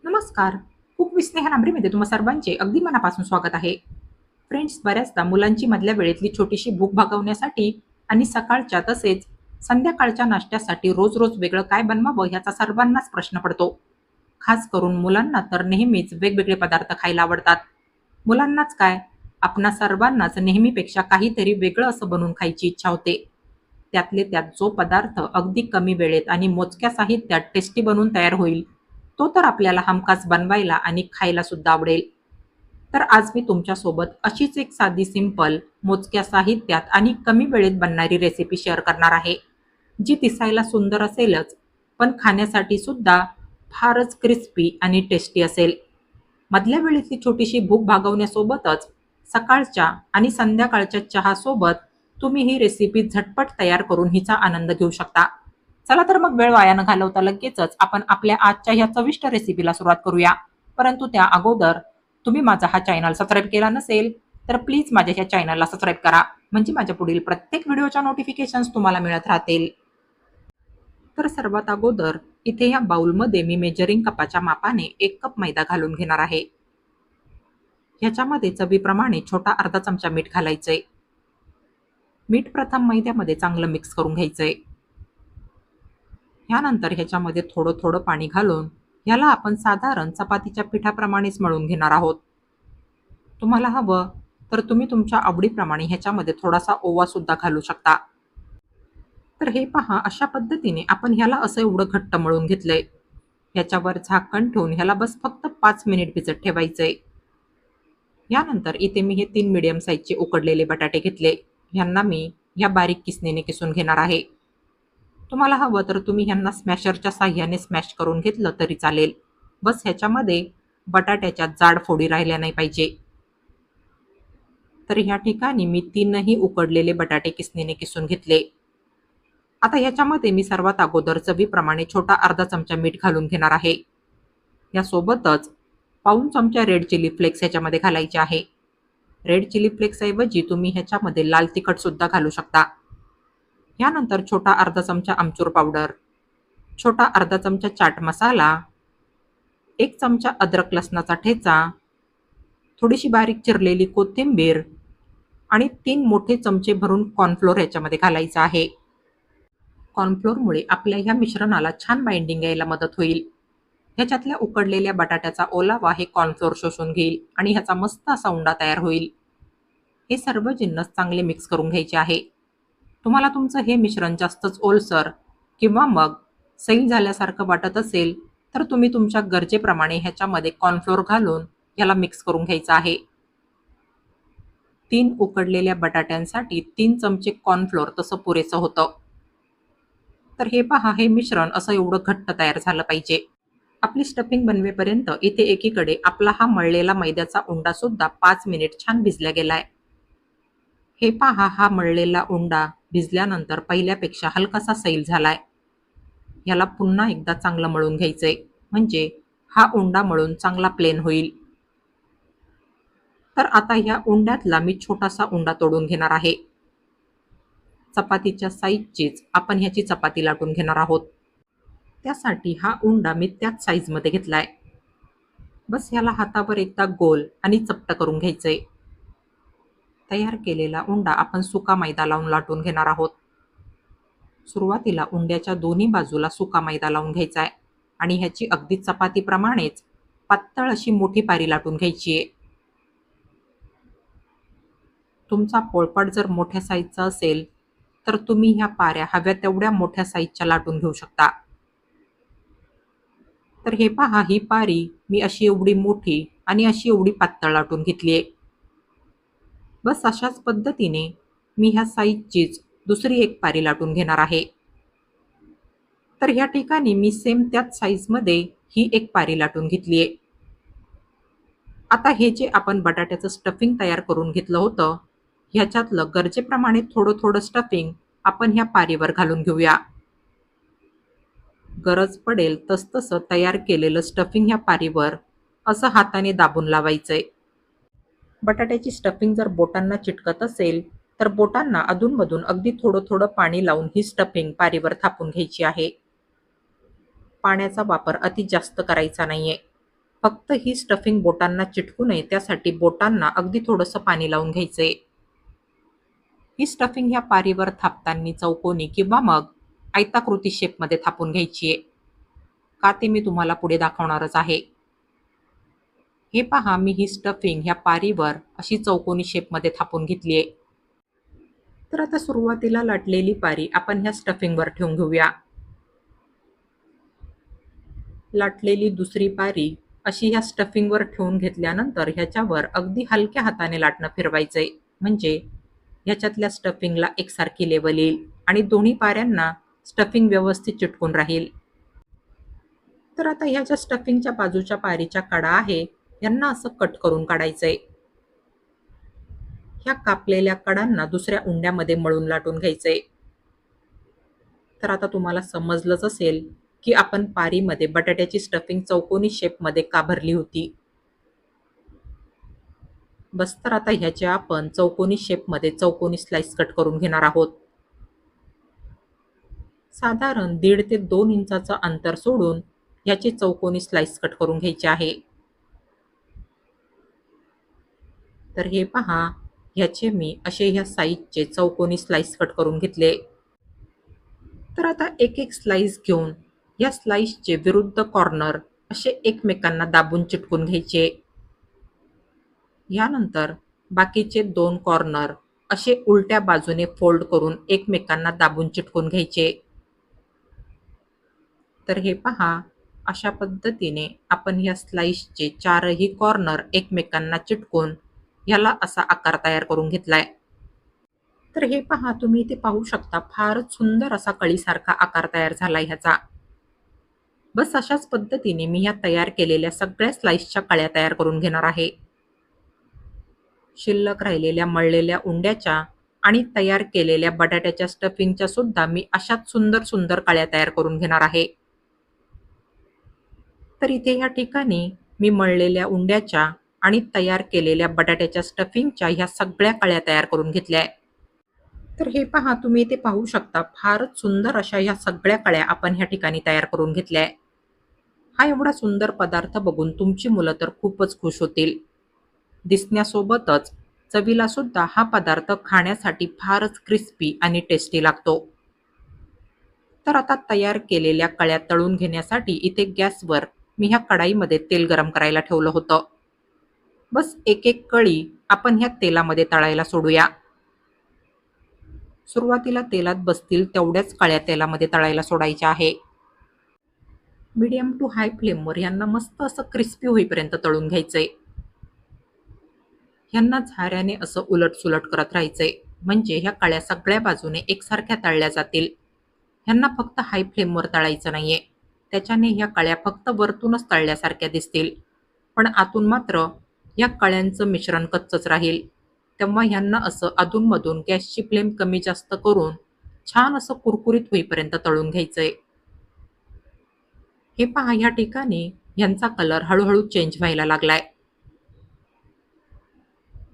नमस्कार. Cook with Sneha नांबरेमध्ये तुम्हा सर्वांचे अगदी मनापासून स्वागत आहे. फ्रेंड्स, बऱ्याचदा मुलांची मधल्या वेळेतली छोटीशी भूक भागवण्यासाठी आणि सकाळच्या तसेच संध्याकाळच्या नाश्त्यासाठी रोज-रोज वेगळं काय बनवावं याचा सर्वांनाच प्रश्न पडतो. खास करून मुलांना तर नेहमीच वेगवेगळे पदार्थ खायला आवडतात. मुलांनाच काय, आपणा सर्वांनाच नेहमीपेक्षा काहीतरी वेगळं असं बनवून खायची इच्छा होते. त्यातले त्यात जो पदार्थ अगदी कमी वेळेत आणि मोजक्या साहित्यात टेस्टी बनवून तयार होईल, तो तर आपल्याला हमखास बनवायला आणि खायला सुद्धा आवडेल. तर आज मी तुमच्यासोबत अशीच एक साधी सिंपल, मोजक्या साहित्यात आणि कमी वेळेत बनणारी रेसिपी शेअर करणार आहे, जी दिसायला सुंदर असेलच, पण खाण्यासाठी सुद्धा फारच क्रिस्पी आणि टेस्टी असेल. मधल्या वेळेतली छोटीशी भूक भागवण्यासोबतच सकाळच्या आणि संध्याकाळच्या चहासोबत तुम्ही ही रेसिपी झटपट तयार करून हिचा आनंद घेऊ शकता. चला तर मग वेळ वाया न घालवता लगेचच आपण आपल्या आजच्या ह्या चविष्ट रेसिपीला सुरुवात करूया. परंतु त्या अगोदर तुम्ही माझा हा चॅनल सबस्क्राईब केला नसेल, तर प्लीज माझ्या ह्या चॅनलला सबस्क्राईब करा. म्हणजे माझ्या पुढील प्रत्येक व्हिडिओच्या नोटिफिकेशन्स तुम्हाला मिळत राहतील. तर सर्वात अगोदर इथे या बाउलमध्ये मी मेजरिंग कपाच्या मापाने 1 कप मैदा घालून घेणार आहे. ह्याच्यामध्ये चवीप्रमाणे छोटा अर्धा चमचा मीठ घालायचंय. मीठ प्रथम मैद्यामध्ये चांगलं मिक्स करून घ्यायचंय. ह्यानंतर ह्याच्यामध्ये थोडं थोडं पाणी घालून ह्याला आपण साधारण चपातीच्या पिठाप्रमाणेच मळून घेणार आहोत. तुम्हाला हवं तर तुम्ही तुमच्या आवडीप्रमाणे ह्याच्यामध्ये थोडासा ओवा सुद्धा घालू शकता. तर हे पहा, अशा पद्धतीने आपण ह्याला असं एवढं घट्ट मळून घेतलंय. ह्याच्यावर झाकण ठेवून ह्याला बस फक्त 5 मिनिट भिजत ठेवायचंय. यानंतर इथे मी हे 3 मीडियम साईजचे उकडलेले बटाटे घेतले. ह्यांना मी ह्या बारीक किसणीने किसून घेणार आहे. तुम्हाला हवं तर तुम्ही ह्यांना स्मॅशरच्या साह्याने स्मॅश करून घेतलं तरी चालेल. बस ह्याच्यामध्ये बटाट्याच्या जाड फोडी राहिल्या नाही पाहिजे. तर ह्या ठिकाणी मी 3ही उकडलेले बटाटे किसणीने किसून घेतले. आता ह्याच्यामध्ये मी सर्वात अगोदर चवीप्रमाणे छोटा अर्धा चमचा मीठ घालून घेणार आहे. यासोबतच पाऊण चमचा रेड चिली फ्लेक्स ह्याच्यामध्ये घालायचे आहे. रेड चिली फ्लेक्स ऐवजी तुम्ही ह्याच्यामध्ये लाल तिखट सुद्धा घालू शकता. यानंतर छोटा अर्धा चमचा आमचूर पावडर, छोटा अर्धा चमचा चाट मसाला, 1 चमचा अद्रक लसणाचा ठेचा, थोडीशी बारीक चिरलेली कोथिंबीर आणि 3 मोठे चमचे भरून कॉर्नफ्लोअर ह्याच्यामध्ये घालायचा आहे. कॉर्नफ्लोअरमुळे आपल्या ह्या मिश्रणाला छान बाइंडिंग यायला मदत होईल. ह्याच्यातल्या उकडलेल्या बटाट्याचा ओलावा हे कॉर्नफ्लोअर शोषून घेईल आणि ह्याचा मस्त असा उंडा तयार होईल. हे सर्व जिन्नस चांगले मिक्स करून घ्यायचे आहे. तुम्हाला तुमचं हे मिश्रण जास्तच ओलसर किंवा मग सैल झाल्यासारखं वाटत असेल, तर तुम्ही तुमच्या गरजेप्रमाणे ह्याच्यामध्ये कॉर्नफ्लोअर घालून याला मिक्स करून घ्यायचं आहे. 3 उकडलेल्या बटाट्यांसाठी 3 चमचे कॉर्नफ्लोअर तसं पुरेसं होतं. तर हे पहा, हे मिश्रण असं एवढं घट्ट तयार झालं पाहिजे. आपली स्टफिंग बनवेपर्यंत इथे एकीकडे आपला हा मळलेला मैद्याचा उंडा सुद्धा 5 मिनिट छान भिजला गेलाय. हे पहा, हा मळलेला उंडा भिजल्यानंतर पहिल्यापेक्षा हलकासा सैल झालाय. याला पुन्हा एकदा चांगलं मळून घ्यायचंय, म्हणजे हा उंडा मळून चांगला प्लेन होईल. तर आता ह्या उंड्यातला मी छोटासा उंडा तोडून घेणार आहे. चपातीच्या साईजचीच आपण ह्याची चपाती लाटून घेणार आहोत. त्यासाठी हा उंडा मी त्याच साईजमध्ये घेतलाय. बस ह्याला हातावर एकदा गोल आणि चपट करून घ्यायचंय. तयार केलेला उंडा आपण सुका मैदा लावून लाटून घेणार आहोत. सुरुवातीला उंड्याच्या दोन्ही बाजूला सुका मैदा लावून घ्यायचा आहे आणि ह्याची अगदी चपातीप्रमाणेच पातळ अशी मोठी पारी लाटून घ्यायची आहे. तुमचा पोळपाट जर मोठ्या साईजचा असेल, तर तुम्ही ह्या पाऱ्या हव्या तेवढ्या मोठ्या साईजच्या लाटून घेऊ शकता. तर हे पहा, ही पारी मी अशी एवढी मोठी आणि अशी एवढी पातळ लाटून घेतली आहे. बस अशाच पद्धतीने मी ह्या साईजचीच दुसरी एक पारी लाटून घेणार आहे. तर ह्या ठिकाणी मी सेम त्याच साईजमध्ये ही एक पारी लाटून घेतली आहे. आता हे जे आपण बटाट्याचं स्टफिंग तयार करून घेतलं होतं, ह्याच्यातलं गरजेप्रमाणे थोडं थोडं स्टफिंग आपण ह्या पारीवर घालून घेऊया. गरज पडेल तसतसं तयार केलेलं स्टफिंग ह्या पारीवर असं हाताने दाबून लावायचंय. बटाट्याची स्टफिंग जर बोटांना चिटकत असेल, तर बोटांना अधूनमधून अगदी थोडं थोडं पाणी लावून ही स्टफिंग पारीवर थापून घ्यायची आहे. पाण्याचा वापर अति जास्त करायचा नाहीये. फक्त ही स्टफिंग बोटांना चिटकू नये त्यासाठी बोटांना अगदी थोडंसं पाणी लावून घ्यायचंय. ही स्टफिंग ह्या पारीवर थापताना चौकोनी किंवा मग आयताकृती शेपमध्ये थापून घ्यायची आहे. का ते मी तुम्हाला पुढे दाखवणारच आहे. हे पहा, मी ही स्टफिंग ह्या पारीवर अशी चौकोनी शेपमध्ये थापून घेतली आहे. तर आता सुरुवातीला लाटलेली पारी आपण ह्या स्टफिंगवर ठेवून घेऊया. लाटलेली दुसरी पारी अशी ह्या स्टफिंगवर ठेवून घेतल्यानंतर ह्याच्यावर अगदी हलक्या हाताने लाटणं फिरवायचंय, म्हणजे ह्याच्यातल्या स्टफिंगला एकसारखी लेवल येईल आणि दोन्ही पाऱ्यांना स्टफिंग व्यवस्थित चिटकून राहील. तर आता ह्या ज्या स्टफिंगच्या बाजूच्या पारीच्या कडा आहे यांना असं कट करून काढायचंय. ह्या कापलेल्या कडांना दुसऱ्या उंड्यामध्ये मळून लाटून घ्यायचंय. तर आता तुम्हाला समजलंच असेल की आपण पारीमध्ये बटाट्याची स्टफिंग चौकोनी शेपमध्ये का भरली होती. बस, तर आता ह्याच्या आपण चौकोनी शेपमध्ये चौकोनी स्लाइस कट करून घेणार आहोत. साधारण 1.5 ते 2 इंचाचं अंतर सोडून ह्याचे चौकोनी स्लाइस कट करून घ्यायचे आहे. तर हे पहा, ह्याचे मी असे ह्या साईजचे चौकोनी स्लाइस कट करून घेतले. तर आता एक एक स्लाइस घेऊन या स्लाइसचे विरुद्ध कॉर्नर असे एकमेकांना दाबून चिटकून घ्यायचे. यानंतर बाकीचे 2 कॉर्नर असे उलट्या बाजूने फोल्ड करून एकमेकांना दाबून चिटकून घ्यायचे. तर हे पहा, अशा पद्धतीने आपण या स्लाइसचे 4ही कॉर्नर एकमेकांना चिटकून ह्याला असा आकार तयार करून घेतलाय. तर हे पहा, तुम्ही इथे पाहू शकता, फारच सुंदर असा कळीसारखा आकार तयार झालाय ह्याचा. बस अशाच पद्धतीने मी ह्या तयार केलेल्या सगळ्या स्लाइसच्या कळ्या तयार करून घेणार आहे. शिल्लक राहिलेल्या मळलेल्या उंड्याच्या आणि तयार केलेल्या बटाट्याच्या स्टफिंगच्या सुद्धा मी अशाच सुंदर सुंदर कळ्या तयार करून घेणार आहे. तर इथे या ठिकाणी मी मळलेल्या उंड्याच्या आणि तयार केलेल्या बटाट्याच्या स्टफिंगच्या ह्या सगळ्या कळ्या तयार करून घेतल्या. तर हे पहा, तुम्ही इथे पाहू शकता, फारच सुंदर अशा ह्या सगळ्या कळ्या आपण ह्या ठिकाणी तयार करून घेतल्या. हा एवढा सुंदर पदार्थ बघून तुमची मुलं तर खूपच खुश होतील. दिसण्यासोबतच चवीला सुद्धा हा पदार्थ खाण्यासाठी फारच क्रिस्पी आणि टेस्टी लागतो. तर आता तयार केलेल्या कळ्या तळून घेण्यासाठी इथे गॅसवर मी ह्या कढाईमध्ये तेल गरम करायला ठेवलं होतं. बस एक एक कळी आपण ह्या तेलामध्ये तळायला सोडूया. सुरुवातीला तेलात बसतील तेवढ्याच कळ्या तेलामध्ये तळायला सोडायच्या आहे. मीडियम टू हाय फ्लेमवर यांना मस्त असं क्रिस्पी होईपर्यंत तळून घ्यायचंय. ह्यांना झाऱ्याने असं उलटसुलट करत राहायचंय, म्हणजे ह्या कळ्या सगळ्या बाजूने एकसारख्या तळल्या जातील. ह्यांना फक्त हाय फ्लेमवर तळायचं नाहीये, त्याच्याने ह्या कळ्या फक्त वरतूनच तळल्यासारख्या दिसतील, पण आतून मात्र या कळ्यांचं मिश्रण कच्चच राहील. तेव्हा ह्यांना असं अधूनमधून गॅसची फ्लेम कमी जास्त करून छान असं कुरकुरीत होईपर्यंत तळून घ्यायचंय. हे पहा, ह्या ठिकाणी ह्यांचा कलर हळूहळू चेंज व्हायला लागलाय.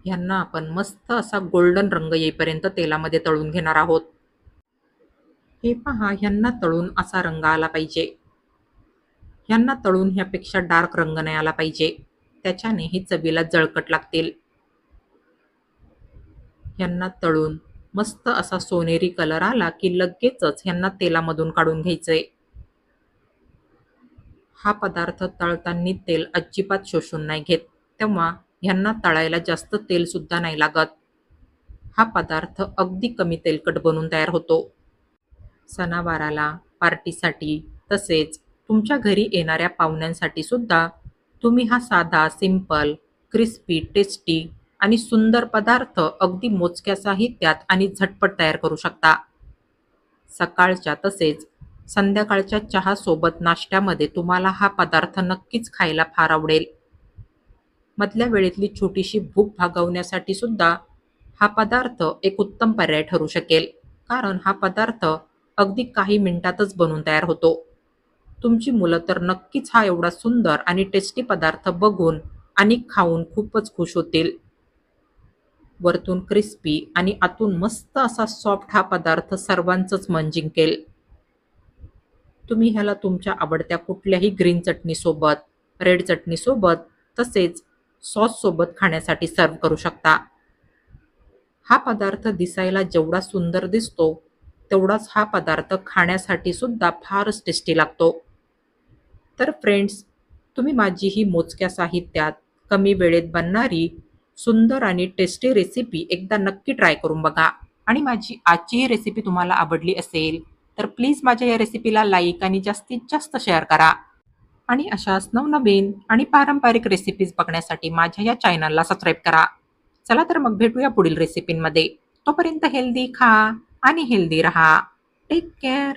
ह्यांना आपण मस्त असा गोल्डन रंग येईपर्यंत तेलामध्ये तळून घेणार आहोत. हे पहा, ह्यांना तळून असा रंग आला पाहिजे. ह्यांना तळून ह्यापेक्षा डार्क रंग नाही आला पाहिजे, त्याच्याने ही चवीला जळकट लागतील. ह्यांना तळून मस्त असा सोनेरी कलर आला की लगेचच ह्यांना तेलामधून काढून घ्यायचंय. हा पदार्थ तळताना तेल अजिबात शोषून नाही घेत, तेव्हा ह्यांना तळायला जास्त तेल सुद्धा नाही लागत. हा पदार्थ अगदी कमी तेलकट बनून तयार होतो. सणावाराला, पार्टीसाठी तसेच तुमच्या घरी येणाऱ्या पाहुण्यांसाठी सुद्धा तुम्ही हा साधा, सिंपल, क्रिस्पी, टेस्टी आणि सुंदर पदार्थ अगदी मोजक्या साहित्यात आणि झटपट तयार करू शकता. सकाळच्या तसेच संध्याकाळच्या चहासोबत नाश्त्यामध्ये तुम्हाला हा पदार्थ नक्कीच खायला फार आवडेल. मधल्या वेळेतली छोटीशी भूक भागवण्यासाठी सुद्धा हा पदार्थ एक उत्तम पर्याय ठरू शकेल, कारण हा पदार्थ अगदी काही मिनिटातच बनून तयार होतो. तुमची मुलं तर नक्कीच हा एवढा सुंदर आणि टेस्टी पदार्थ बघून आणि खाऊन खूपच खुश होतील. वरतून क्रिस्पी आणि आतून मस्त असा सॉफ्ट हा पदार्थ सर्वांचंच मन जिंकेल. तुम्ही ह्याला तुमच्या आवडत्या कुठल्याही ग्रीन चटणीसोबत रेड चटणीसोबत तसेच सॉससोबत खाण्यासाठी सर्व्ह करू शकता. हा पदार्थ दिसायला जेवढा सुंदर दिसतो, तेवढाच हा पदार्थ खाण्यासाठी सुद्धा फारच टेस्टी लागतो. तर फ्रेंड्स, तुम्ही माझी ही मोजक्या साहित्यात कमी वेळेत बनणारी सुंदर आणि टेस्टी रेसिपी एकदा नक्की ट्राय करून बघा. आणि माझी आजची ही रेसिपी तुम्हाला आवडली असेल, तर प्लीज माझ्या या रेसिपीला लाईक आणि जास्तीत जास्त शेअर करा. आणि अशाच नवनवीन आणि पारंपरिक रेसिपीज बघण्यासाठी माझ्या या चॅनलला सबस्क्राईब करा. चला तर मग भेटूया पुढील रेसिपींमध्ये. तोपर्यंत हेल्दी खा आणि हेल्दी रहा. Take care.